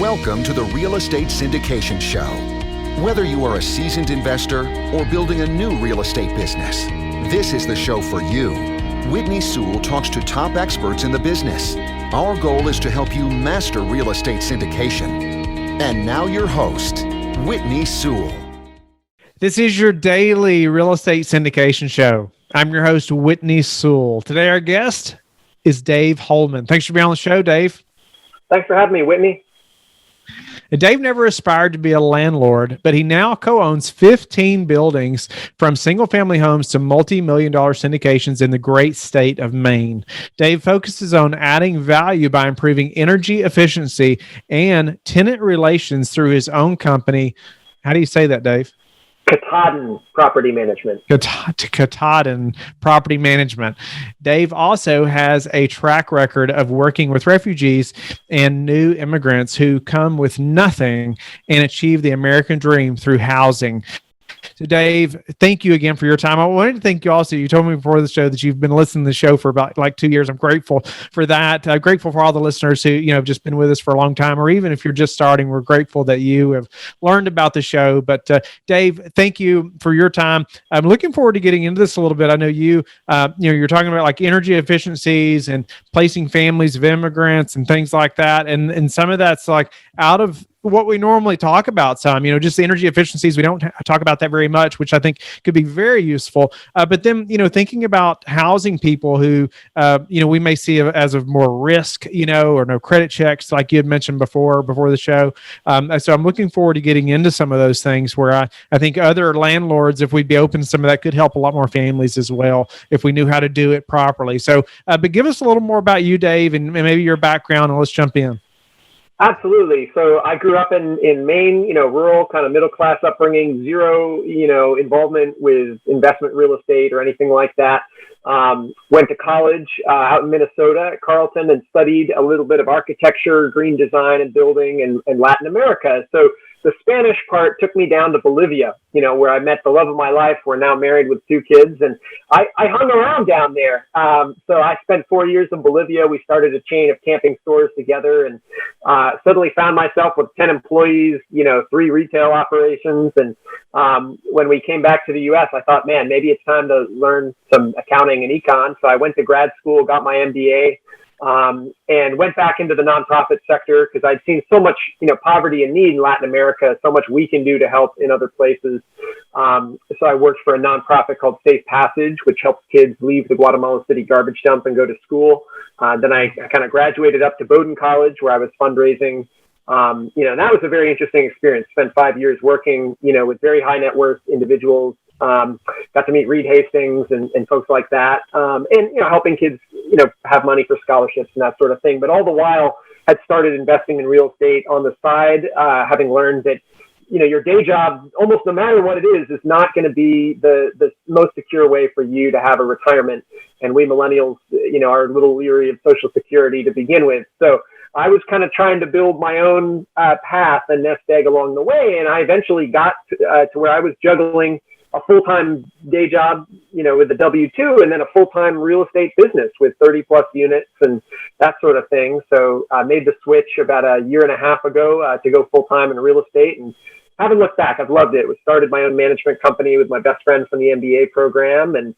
Welcome to the Real Estate Syndication Show. Whether you are a seasoned investor or building a new real estate business, this is the show for you. Whitney Sewell talks to top experts in the business. Our goal is to help you master real estate syndication. And now your host, Whitney Sewell. This is your daily real estate syndication show. I'm your host, Whitney Sewell. Today, our guest is Dave Holman. Thanks for being on the show, Dave. Thanks for having me, Whitney. Dave never aspired to be a landlord, but he now co-owns 15 buildings from single-family homes to multi-million-dollar syndications in the great state of Maine. Dave focuses on adding value by improving energy efficiency and tenant relations through his own company. How do you say that, Dave? Katahdin Property Management. Katahdin Property Management. Dave also has a track record of working with refugees and new immigrants who come with nothing and achieve the American dream through housing. So Dave, thank you again for your time. I wanted to thank you also. You told me before the show that you've been listening to the show for about 2 years. I'm grateful for that. Grateful for all the listeners who, have just been with us for a long time, or even if you're just starting, we're grateful that you have learned about the show. But Dave, thank you for your time. I'm looking forward to getting into this a little bit. I know you're talking about like energy efficiencies and placing families of immigrants and things like that. And some of that's like out of what we normally talk about just the energy efficiencies. We don't talk about that very much, which I think could be very useful. But then, thinking about housing people who, we may see as of more risk, or no credit checks, like you had mentioned before the show. So I'm looking forward to getting into some of those things where I think other landlords, if we'd be open to some of that, could help a lot more families as well, if we knew how to do it properly. So, but give us a little more about you, Dave, and maybe your background, and let's jump in. Absolutely. So I grew up in Maine, rural, kind of middle-class upbringing, zero, involvement with investment real estate or anything like that. Went to college out in Minnesota at Carleton and studied a little bit of architecture, green design and building and Latin America. So the Spanish part took me down to Bolivia, where I met the love of my life. We're now married with 2 kids, and I hung around down there. So I spent 4 years in Bolivia. We started a chain of camping stores together, and suddenly found myself with 10 employees, 3 retail operations. And when we came back to the U.S., I thought, man, maybe it's time to learn some accounting and econ. So I went to grad school, got my MBA. And went back into the nonprofit sector because I'd seen so much, poverty and need in Latin America, so much we can do to help in other places. So I worked for a nonprofit called Safe Passage, which helps kids leave the Guatemala City garbage dump and go to school. Then I kind of graduated up to Bowdoin College, where I was fundraising. And that was a very interesting experience. Spent 5 years working, with very high net worth individuals. Got to meet Reed Hastings and folks like that, and helping kids have money for scholarships and that sort of thing. But all the while had started investing in real estate on the side, having learned that your day job, almost no matter what it is not going to be the most secure way for you to have a retirement. And we millennials are a little leery of Social Security to begin with. So I was kind of trying to build my own path and nest egg along the way, and I eventually got to where I was juggling a full-time day job, with a W-2, and then a full-time real estate business with 30 plus units and that sort of thing. So I made the switch about a year and a half ago to go full-time in real estate, and haven't looked back. I've loved it. We started my own management company with my best friend from the MBA program, and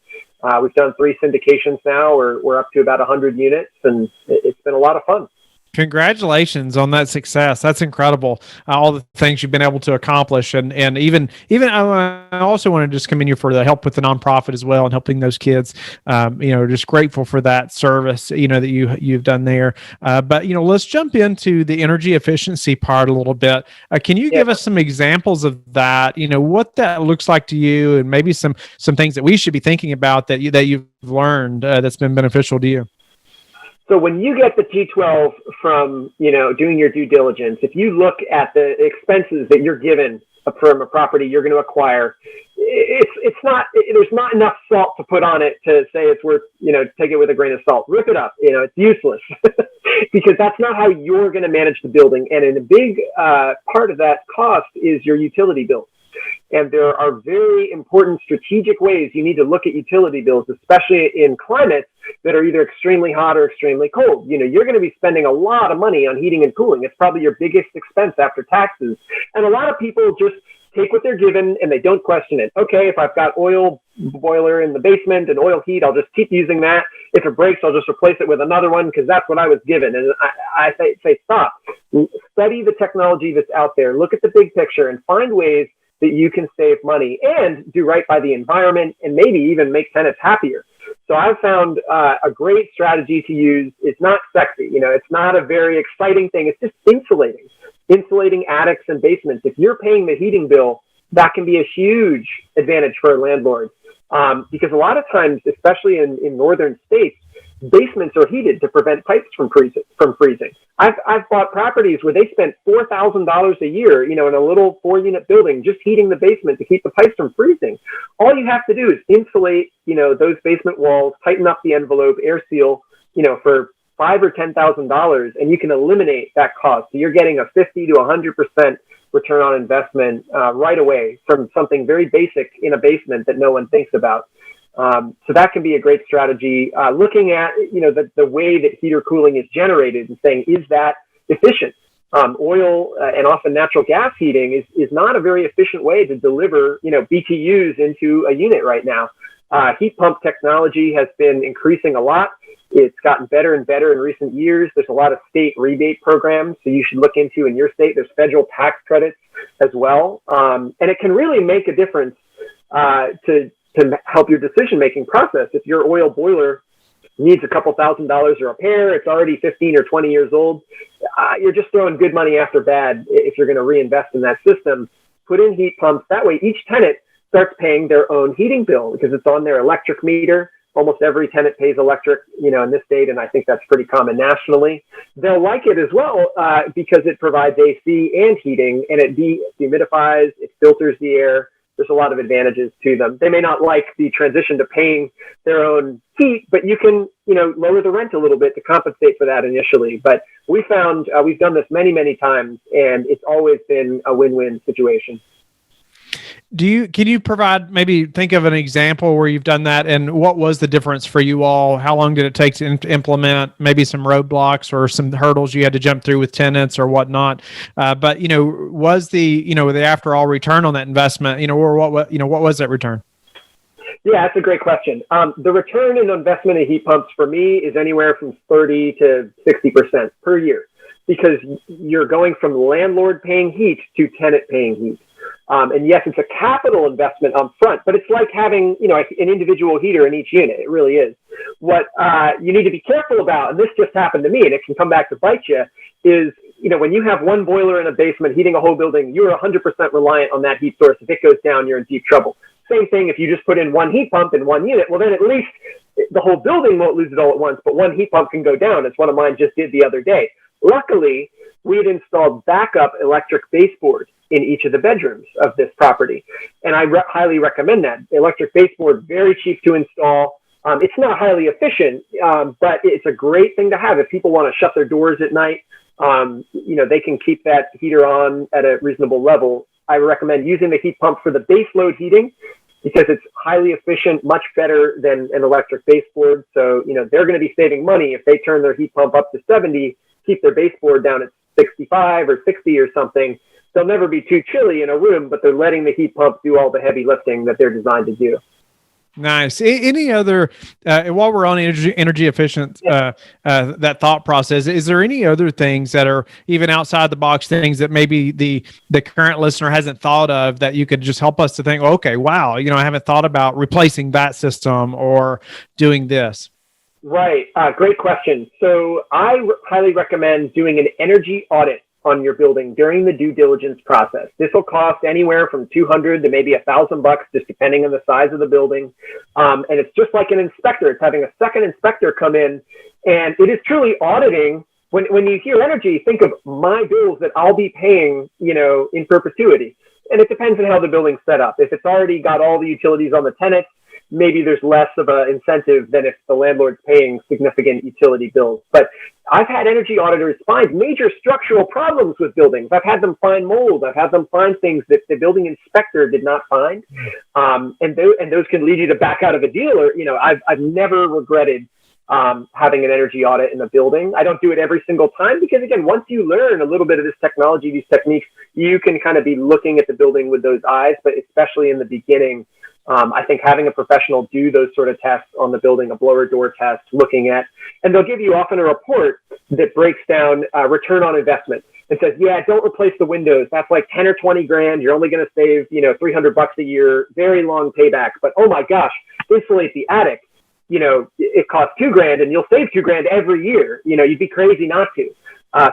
we've done 3 syndications now. We're up to about 100 units, and it's been a lot of fun. Congratulations on that success. That's incredible. All the things you've been able to accomplish. And even I also want to just commend you for the help with the nonprofit as well and helping those kids. Just grateful for that service, that you've done there. But let's jump into the energy efficiency part a little bit. Can you give us some examples of that? What that looks like to you, and maybe some things that we should be thinking about that you've learned that's been beneficial to you? So when you get the T12 from, doing your due diligence, if you look at the expenses that you're given from a property you're going to acquire, there's not enough salt to put on it to say it's worth, take it with a grain of salt. Rip it up. It's useless because that's not how you're going to manage the building. And in a big part of that cost is your utility bill. And there are very important strategic ways you need to look at utility bills, especially in climates that are either extremely hot or extremely cold. You're going to be spending a lot of money on heating and cooling. It's probably your biggest expense after taxes. And a lot of people just take what they're given and they don't question it. Okay, if I've got oil boiler in the basement and oil heat, I'll just keep using that. If it breaks, I'll just replace it with another one because that's what I was given. And I say stop. Study the technology that's out there. Look at the big picture and find ways that you can save money and do right by the environment and maybe even make tenants happier. So I've found a great strategy to use. It's not sexy. It's not a very exciting thing. It's just insulating attics and basements. If you're paying the heating bill, that can be a huge advantage for a landlord. Because a lot of times, especially in northern states, basements are heated to prevent pipes from freezing. I've bought properties where they spent $4,000 a year, in a little 4-unit building, just heating the basement to keep the pipes from freezing. All you have to do is insulate, those basement walls, tighten up the envelope, air seal, for $5,000 or $10,000, and you can eliminate that cost. So you're getting a 50 to 100% return on investment right away from something very basic in a basement that no one thinks about. So that can be a great strategy. Looking at, the way that heater cooling is generated and saying, is that efficient? Oil and often natural gas heating is not a very efficient way to deliver, BTUs into a unit right now. Heat pump technology has been increasing a lot. It's gotten better and better in recent years. There's a lot of state rebate programs, so you should look into in your state. There's federal tax credits as well. And it can really make a difference to help your decision-making process. If your oil boiler needs a couple $1,000s of repair, it's already 15 or 20 years old, you're just throwing good money after bad if you're going to reinvest in that system. Put in heat pumps. That way each tenant starts paying their own heating bill because it's on their electric meter. Almost every tenant pays electric, in this state, and I think that's pretty common nationally. They'll like it as well because it provides AC and heating, and it dehumidifies, it filters the air. There's a lot of advantages to them. They may not like the transition to paying their own heat, but you can, lower the rent a little bit to compensate for that initially. But we found we've done this many, many times, and it's always been a win-win situation. Can you provide, maybe think of an example where you've done that, and what was the difference for you all? How long did it take to implement? Maybe some roadblocks or some hurdles you had to jump through with tenants or whatnot. But was the after all return on that investment, or what was that return? Yeah, that's a great question. The return in investment in heat pumps for me is anywhere from 30 to 60% per year, because you're going from landlord paying heat to tenant paying heat. And yes, it's a capital investment up front, but it's like having, an individual heater in each unit. It really is. What you need to be careful about, and this just happened to me, and it can come back to bite you, is, when you have one boiler in a basement heating a whole building, you're 100% reliant on that heat source. If it goes down, you're in deep trouble. Same thing if you just put in one heat pump in one unit. Well, then at least the whole building won't lose it all at once, but one heat pump can go down, as one of mine just did the other day. Luckily, we had installed backup electric baseboards in each of the bedrooms of this property. And I highly recommend that. The electric baseboard, very cheap to install. It's not highly efficient, but it's a great thing to have. If people want to shut their doors at night, they can keep that heater on at a reasonable level. I recommend using the heat pump for the base load heating because it's highly efficient, much better than an electric baseboard. So, they're going to be saving money if they turn their heat pump up to 70, keep their baseboard down at 65 or 60 or something. They'll never be too chilly in a room, but they're letting the heat pump do all the heavy lifting that they're designed to do. Nice. Any other, while we're on energy efficient, that thought process, is there any other things that are even outside the box, things that maybe the current listener hasn't thought of that you could just help us to think, okay, wow, I haven't thought about replacing that system or doing this? Right. Great question. So I highly recommend doing an energy audit on your building during the due diligence process. This will cost anywhere from $200 to maybe $1,000, just depending on the size of the building. And it's just like an inspector. It's having a second inspector come in, and it is truly auditing. When you hear energy, think of my bills that I'll be paying, in perpetuity. And it depends on how the building's set up. If it's already got all the utilities on the tenant, maybe there's less of an incentive than if the landlord's paying significant utility bills. But I've had energy auditors find major structural problems with buildings. I've had them find mold. I've had them find things that the building inspector did not find. And those can lead you to back out of a deal. Or, I've never regretted having an energy audit in a building. I don't do it every single time because, again, once you learn a little bit of this technology, these techniques, you can kind of be looking at the building with those eyes. But especially in the beginning, I think having a professional do those sort of tests on the building, a blower door test, looking at, and they'll give you often a report that breaks down return on investment and says, yeah, don't replace the windows. That's like 10 or 20 grand. You're only going to save, $300 a year, very long payback. But oh my gosh, insulate the attic. It costs $2,000 and you'll save $2,000 every year. You'd be crazy not to.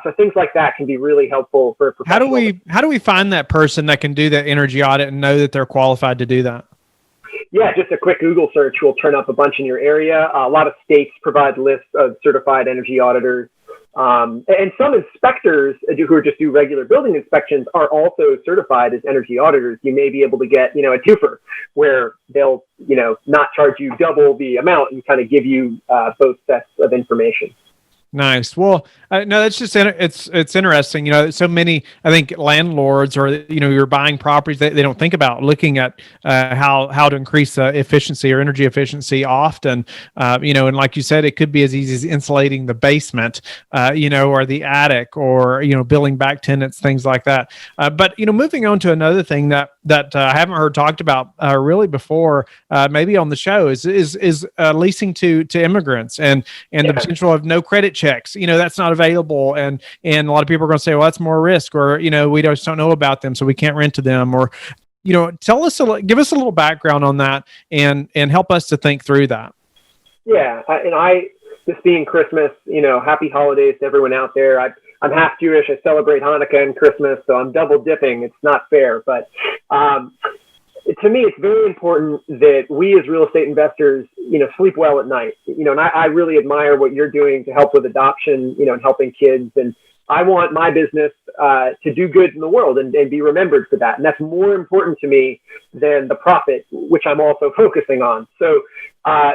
So things like that can be really helpful for professionals. How do we find that person that can do that energy audit and know that they're qualified to do that? Yeah, just a quick Google search will turn up a bunch in your area. A lot of states provide lists of certified energy auditors. And some inspectors who just do regular building inspections are also certified as energy auditors. You may be able to get, a twofer where they'll, not charge you double the amount and kind of give you both sets of information. Nice. Well, no, that's just, it's interesting. So many, I think landlords or, you're buying properties, they don't think about looking at how to increase efficiency or energy efficiency often, and like you said, it could be as easy as insulating the basement, or the attic or, billing back tenants, things like that. But, moving on to another thing that I haven't heard talked about really before, maybe on the show is leasing to immigrants and the potential of no credit checks. That's not available, and a lot of people are going to say, well, that's more risk, or we just don't know about them, so we can't rent to them, or give us a little background on that and help us to think through that. Yeah, and this being Christmas, happy holidays to everyone out there. I'm half Jewish. I celebrate Hanukkah and Christmas, so I'm double dipping. It's not fair, but to me, it's very important that we as real estate investors, sleep well at night. And I really admire what you're doing to help with adoption, and helping kids. And I want my business to do good in the world and be remembered for that. And that's more important to me than the profit, which I'm also focusing on. So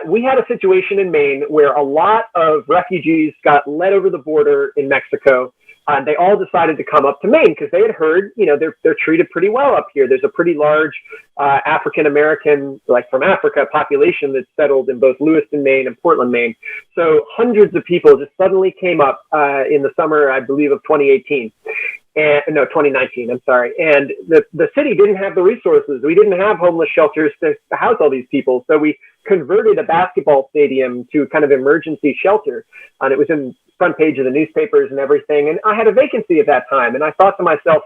we had a situation in Maine where a lot of refugees got led over the border in Mexico. They all decided to come up to Maine because they had heard, they're treated pretty well up here. There's a pretty large African-American, like from Africa, population that's settled in both Lewiston, Maine and Portland, Maine. So hundreds of people just suddenly came up in the summer, I believe, of 2018. 2019, I'm sorry. And the city didn't have the resources. We didn't have homeless shelters to house all these people. So we converted a basketball stadium to kind of emergency shelter. And it was in front page of the newspapers and everything. And I had a vacancy at that time. And I thought to myself,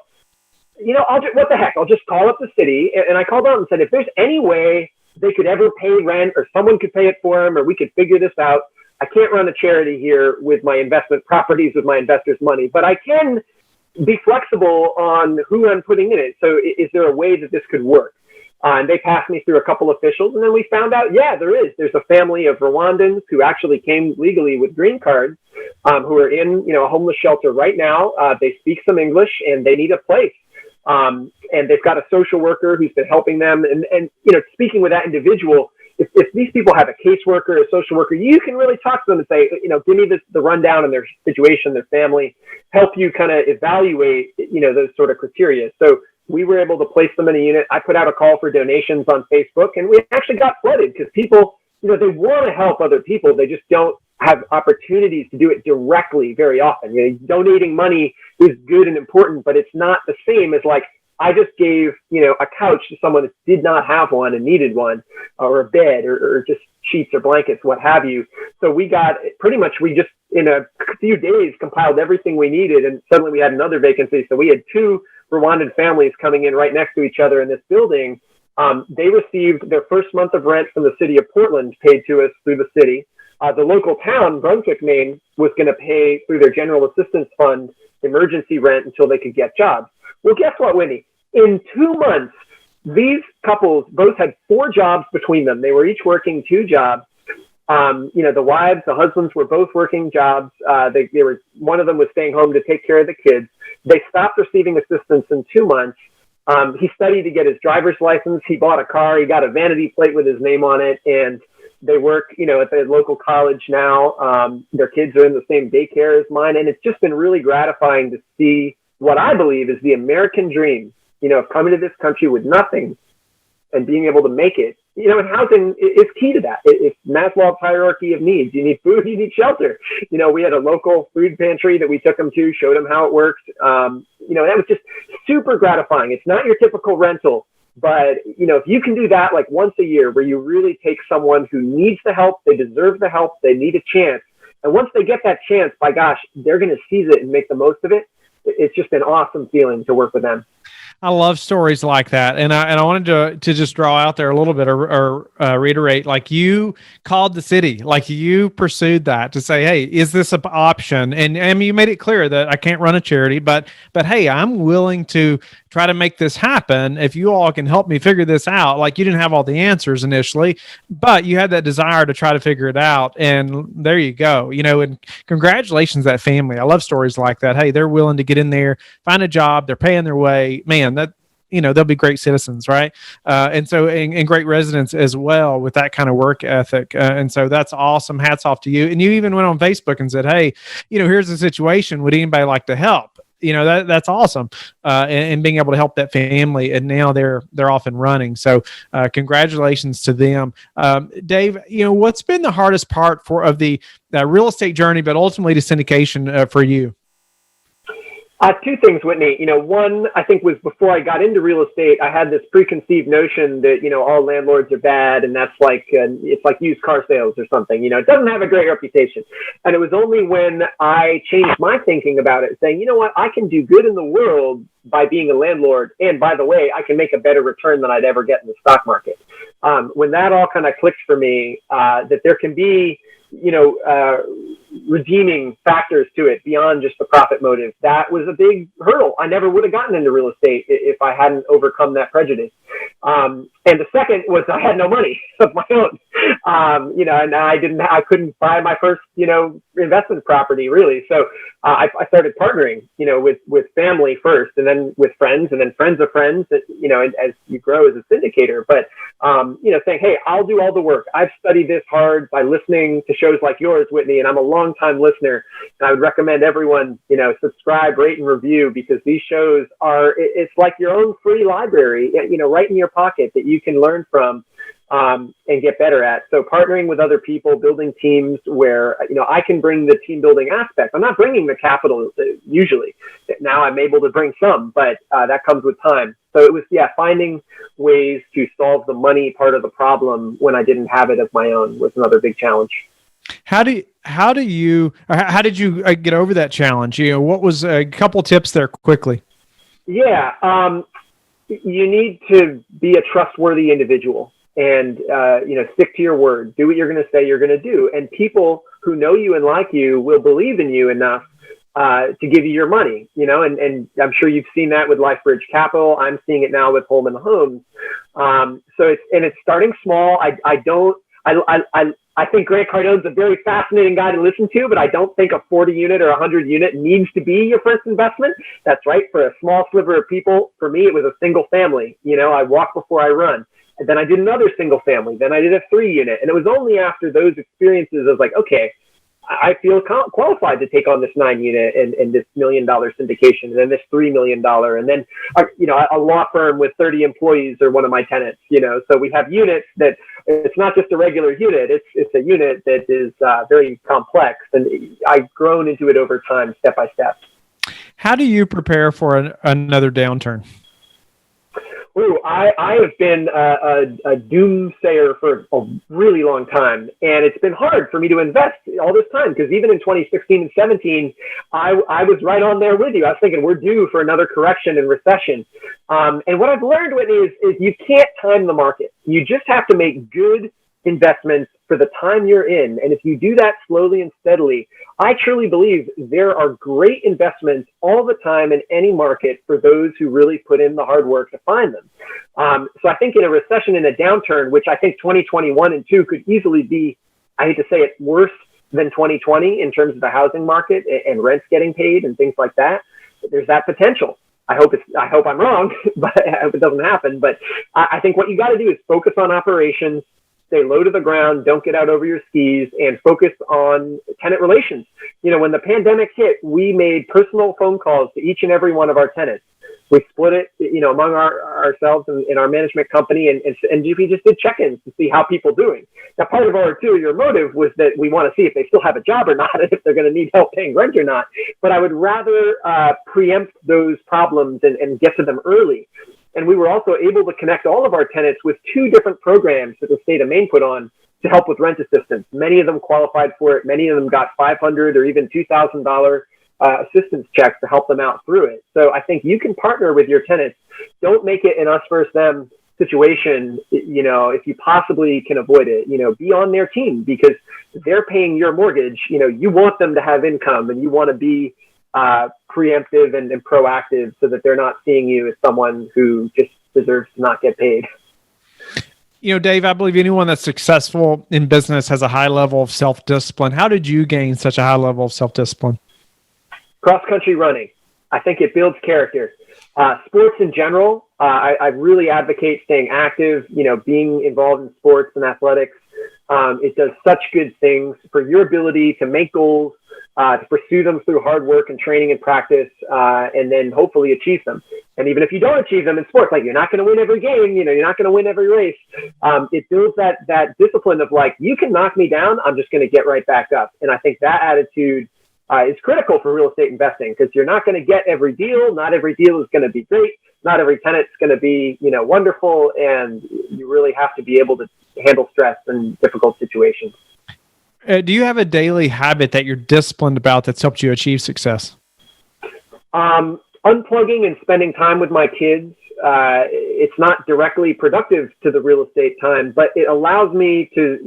what the heck? I'll just call up the city. And I called out and said, if there's any way they could ever pay rent or someone could pay it for them or we could figure this out, I can't run a charity here with my investment properties, with my investors' money, but I can be flexible on who I'm putting in it. So is there a way that this could work? And they passed me through a couple officials, and then we found out, yeah, there is. There's a family of Rwandans who actually came legally with green cards, who are in, a homeless shelter right now. They speak some English, and they need a place. And they've got a social worker who's been helping them. And speaking with that individual, if these people have a caseworker, a social worker, you can really talk to them and say, give me the rundown on their situation, their family, help you kind of evaluate, those sort of criteria. So we were able to place them in a unit. I put out a call for donations on Facebook, and we actually got flooded because people, they want to help other people. They just don't have opportunities to do it directly very often. Donating money is good and important, but it's not the same as like, I just gave, a couch to someone that did not have one and needed one, or a bed or just sheets or blankets, what have you. So we got we just in a few days compiled everything we needed, and suddenly we had another vacancy. So we had two Rwandan families coming in right next to each other in this building. They received their first month of rent from the city of Portland paid to us through the city. The local town, Brunswick, Maine, was going to pay through their general assistance fund emergency rent until they could get jobs. Well, guess what, Whitney? In 2 months, these couples both had 4 jobs between them. They were each working 2 jobs. The wives, the husbands were both working jobs. One of them was staying home to take care of the kids. They stopped receiving assistance in 2 months. He studied to get his driver's license. He bought a car. He got a vanity plate with his name on it. And they work, at the local college now. Their kids are in the same daycare as mine. And it's just been really gratifying to see what I believe is the American dream, of coming to this country with nothing and being able to make it. And housing is key to that. It's Maslow's hierarchy of needs. You need food, you need shelter. We had a local food pantry that we took them to, showed them how it works. That was just super gratifying. It's not your typical rental, but, if you can do that like once a year where you really take someone who needs the help, they deserve the help, they need a chance. And once they get that chance, by gosh, they're going to seize it and make the most of it. It's just an awesome feeling to work with them. I love stories like that. And I wanted to just draw out there a little bit or reiterate, like you called the city, like you pursued that to say, hey, is this an option? And you made it clear that I can't run a charity, but hey, I'm willing to try to make this happen. If you all can help me figure this out, like you didn't have all the answers initially, but you had that desire to try to figure it out. And there you go, and congratulations, that family. I love stories like that. Hey, they're willing to get in there, find a job, they're paying their way, man, that, they'll be great citizens, right? And so, and great residents as well with that kind of work ethic. And so that's awesome. Hats off to you. And you even went on Facebook and said, hey, here's the situation. Would anybody like to help? That's awesome. And being able to help that family, and now they're off and running. So congratulations to them. Dave, what's been the hardest part of the real estate journey, but ultimately to syndication for you? Two things, Whitney. One, I think, was before I got into real estate, I had this preconceived notion that, all landlords are bad, and that's like, it's like used car sales or something. It doesn't have a great reputation. And it was only when I changed my thinking about it, saying, what, I can do good in the world by being a landlord. And by the way, I can make a better return than I'd ever get in the stock market. When that all kind of clicked for me, that there can be, redeeming factors to it beyond just the profit motive. That was a big hurdle. I never would have gotten into real estate if I hadn't overcome that prejudice. And the second was I had no money of my own. And I couldn't buy my first, investment property really. So I started partnering, with family first, and then with friends, and then friends of friends, as you grow as a syndicator. But, saying, hey, I'll do all the work. I've studied this hard by listening to shows like yours, Whitney, and I'm a long-time listener. And I would recommend everyone, subscribe, rate, and review, because these shows it's like your own free library, right in your pocket that you can learn from and get better at. So partnering with other people, building teams where, I can bring the team building aspect. I'm not bringing the capital usually. Now I'm able to bring some, but that comes with time. So it was, finding ways to solve the money part of the problem when I didn't have it of my own was another big challenge. How did you get over that challenge? What was a couple tips there quickly? Yeah. You need to be a trustworthy individual and, stick to your word, do what you're going to say you're going to do. And people who know you and like you will believe in you enough to give you your money, and I'm sure you've seen that with Lifebridge Capital. I'm seeing it now with Holman Homes. So it's starting small. I think Grant Cardone's a very fascinating guy to listen to, but I don't think a 40 unit or 100 unit needs to be your first investment. That's right. For a small sliver of people, for me, it was a single family. I walk before I run. And then I did another single family. Then I did a 3 unit. And it was only after those experiences I was like, okay, I feel qualified to take on this 9 unit and this $1 million syndication, and then this $3 million, and then a law firm with 30 employees are one of my tenants. So we have units that it's not just a regular unit; it's a unit that is very complex, and I've grown into it over time, step by step. How do you prepare for another downturn? Ooh, I have been a doomsayer for a really long time, and it's been hard for me to invest all this time, because even in 2016 and 17, I was right on there with you. I was thinking we're due for another correction and recession. And what I've learned, Whitney, is you can't time the market. You just have to make good investments for the time you're in. And if you do that slowly and steadily, I truly believe there are great investments all the time in any market for those who really put in the hard work to find them. So I think in a recession and a downturn, which I think 2021 and 2 could easily be, I hate to say it, worse than 2020 in terms of the housing market and rents getting paid and things like that, there's that potential. I hope I'm wrong, but I hope it doesn't happen. But I think what you got to do is focus on operations, stay low to the ground, don't get out over your skis, and focus on tenant relations. When the pandemic hit, we made personal phone calls to each and every one of our tenants. We split it, among ourselves and in our management company, and we just did check-ins to see how people doing. Now, part of our ulterior motive was that we want to see if they still have a job or not, and if they're going to need help paying rent or not. But I would rather preempt those problems and get to them early. And we were also able to connect all of our tenants with 2 different programs that the state of Maine put on to help with rent assistance. Many of them qualified for it. Many of them got $500 or even $2,000 assistance checks to help them out through it. So I think you can partner with your tenants. Don't make it an us versus them situation, if you possibly can avoid it. Be on their team because they're paying your mortgage. You want them to have income, and you want to be preemptive and proactive so that they're not seeing you as someone who just deserves to not get paid. Dave, I believe anyone that's successful in business has a high level of self-discipline. How did you gain such a high level of self-discipline? Cross-country running. I think it builds character. Sports in general, I really advocate staying active, being involved in sports and athletics. It does such good things for your ability to make goals, to pursue them through hard work and training and practice, and then hopefully achieve them. And even if you don't achieve them in sports, like you're not going to win every game, you're not going to win every race. It builds that discipline of like, you can knock me down, I'm just going to get right back up. And I think that attitude is critical for real estate investing because you're not going to get every deal. Not every deal is going to be great. Not every tenant's going to be, wonderful. And you really have to be able to handle stress in difficult situations. Do you have a daily habit that you're disciplined about that's helped you achieve success? Unplugging and spending time with my kids. It's not directly productive to the real estate time, but it allows me to,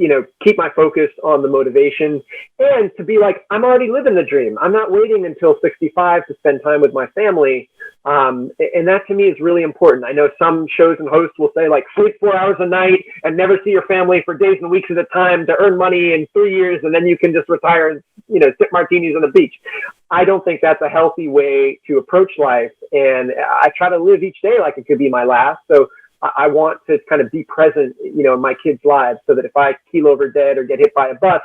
keep my focus on the motivation and to be like, I'm already living the dream. I'm not waiting until 65 to spend time with my family. And that to me is really important. I know some shows and hosts will say like sleep 4 hours a night and never see your family for days and weeks at a time to earn money in 3 years. And then you can just retire and, sip martinis on the beach. I don't think that's a healthy way to approach life. And I try to live each day like it could be my last. So I want to kind of be present, in my kids' lives so that if I keel over dead or get hit by a bus,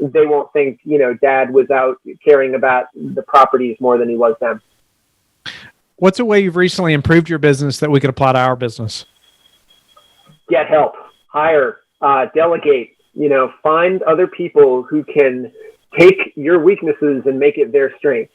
they won't think, dad was out caring about the properties more than he was them. What's a way you've recently improved your business that we could apply to our business? Get help, hire, delegate, find other people who can take your weaknesses and make it their strength.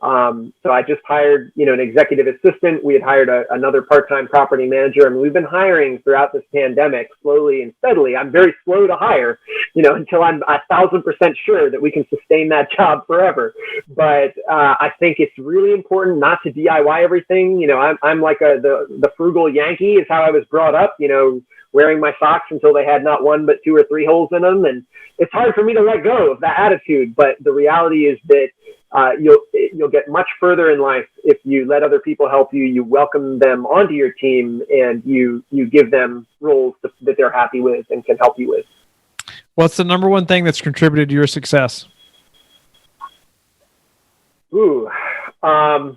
So I just hired, an executive assistant. We had hired another part-time property manager. And we've been hiring throughout this pandemic slowly and steadily. I'm very slow to hire, until I'm 1,000% sure that we can sustain that job forever. But I think it's really important not to DIY everything. I'm like the frugal Yankee is how I was brought up, wearing my socks until they had not 1, but 2 or 3 holes in them. And it's hard for me to let go of that attitude. But the reality is that you'll get much further in life if you let other people help you, you welcome them onto your team, and you give them roles that they're happy with and can help you with. What's the number one thing that's contributed to your success? I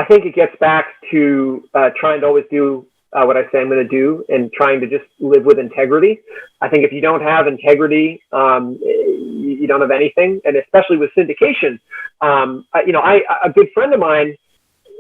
think it gets back to trying to always do what I say I'm going to do and trying to just live with integrity. I think if you don't have integrity, you don't have anything. And especially with syndication, a good friend of mine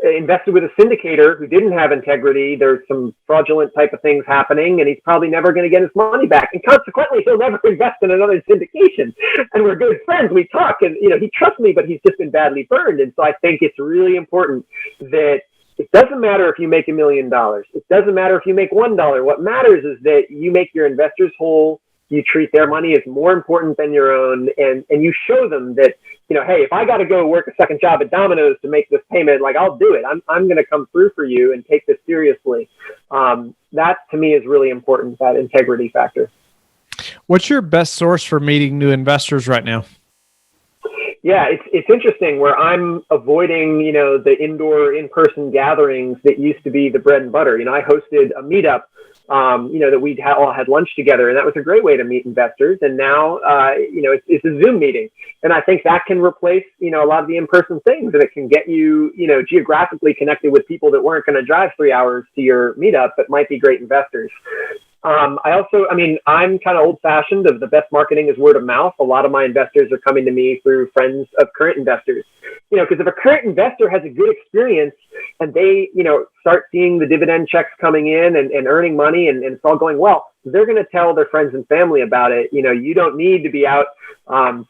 invested with a syndicator who didn't have integrity. There's some fraudulent type of things happening, and he's probably never going to get his money back. And consequently, he'll never invest in another syndication. And we're good friends. We talk, and he trusts me, but he's just been badly burned. And so I think it's really important that it doesn't matter if you make $1 million. It doesn't matter if you make $1. What matters is that you make your investors whole. You treat their money as more important than your own, and you show them that, hey, if I got to go work a second job at Domino's to make this payment, like I'll do it. I'm going to come through for you and take this seriously. That to me is really important, that integrity factor. What's your best source for meeting new investors right now? Yeah, it's interesting where I'm avoiding, the indoor in-person gatherings that used to be the bread and butter. I hosted a meetup that we'd all had lunch together, and that was a great way to meet investors. And now, it's a Zoom meeting, and I think that can replace, a lot of the in-person things, and it can get you, geographically connected with people that weren't going to drive 3 hours to your meetup, but might be great investors. I'm kind of old-fashioned. Of the best marketing is word of mouth. A lot of my investors are coming to me through friends of current investors. Because if a current investor has a good experience and they, start seeing the dividend checks coming in and earning money and it's all going well, they're going to tell their friends and family about it. You don't need to be out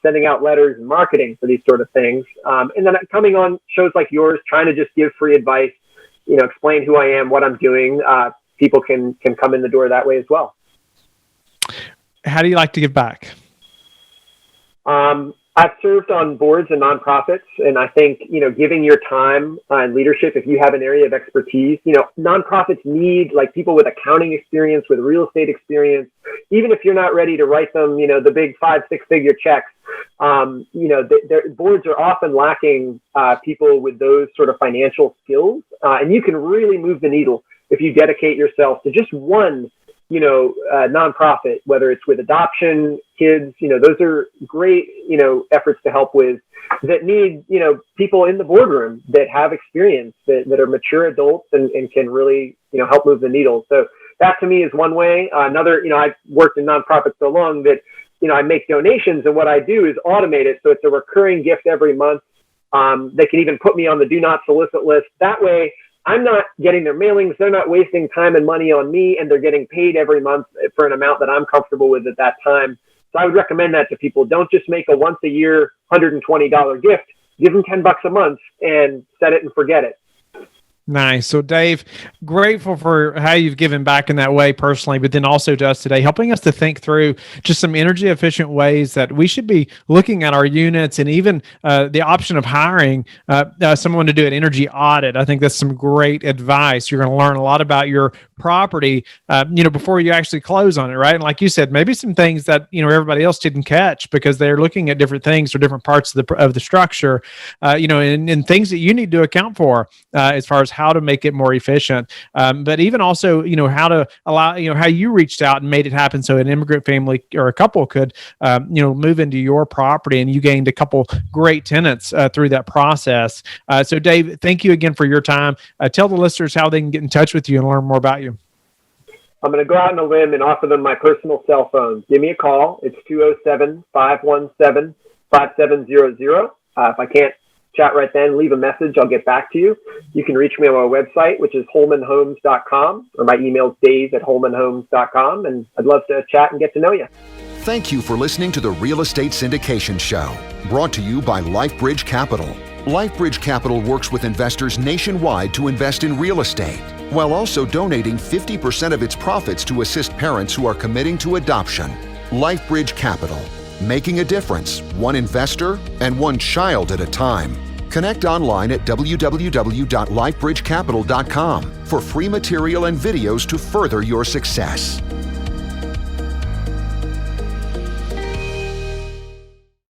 sending out letters and marketing for these sort of things. And then coming on shows like yours, trying to just give free advice, explain who I am, what I'm doing. People can come in the door that way as well. How do you like to give back? I've served on boards and nonprofits, and I think, giving your time and leadership, if you have an area of expertise, nonprofits need like people with accounting experience, with real estate experience, even if you're not ready to write them, the big 5-6 figure checks. Their boards are often lacking people with those sort of financial skills, and you can really move the needle if you dedicate yourself to just one, nonprofit, whether it's with adoption, kids, those are great, efforts to help with that need, people in the boardroom that have experience, that are mature adults and can really, help move the needle. So that to me is one way. Another, I've worked in nonprofits so long that, I make donations, and what I do is automate it. So it's a recurring gift every month. They can even put me on the do not solicit list. That way, I'm not getting their mailings. They're not wasting time and money on me, and they're getting paid every month for an amount that I'm comfortable with at that time. So I would recommend that to people. Don't just make a once a year $120 gift. Give them $10 a month and set it and forget it. Nice. So Dave, grateful for how you've given back in that way personally, but then also to us today, helping us to think through just some energy efficient ways that we should be looking at our units, and even the option of hiring someone to do an energy audit. I think that's some great advice. You're going to learn a lot about your property, before you actually close on it, right? And like you said, maybe some things that, everybody else didn't catch because they're looking at different things or different parts of the structure, and things that you need to account for as far as how to make it more efficient. But even also, how to allow, how you reached out and made it happen so an immigrant family or a couple could, move into your property, and you gained a couple great tenants through that process. So Dave, thank you again for your time. Tell the listeners how they can get in touch with you and learn more about you. I'm going to go out on a limb and offer them my personal cell phone. Give me a call. It's 207-517-5700. If I can't chat right then, leave a message. I'll get back to you. You can reach me on my website, which is holmanhomes.com, or my email is dave@holmanhomes.com, and I'd love to chat and get to know you. Thank you for listening to the Real Estate Syndication Show, brought to you by Lifebridge Capital. Lifebridge Capital works with investors nationwide to invest in real estate, while also donating 50% of its profits to assist parents who are committing to adoption. Lifebridge Capital, making a difference, one investor and one child at a time. Connect online at www.lifebridgecapital.com for free material and videos to further your success.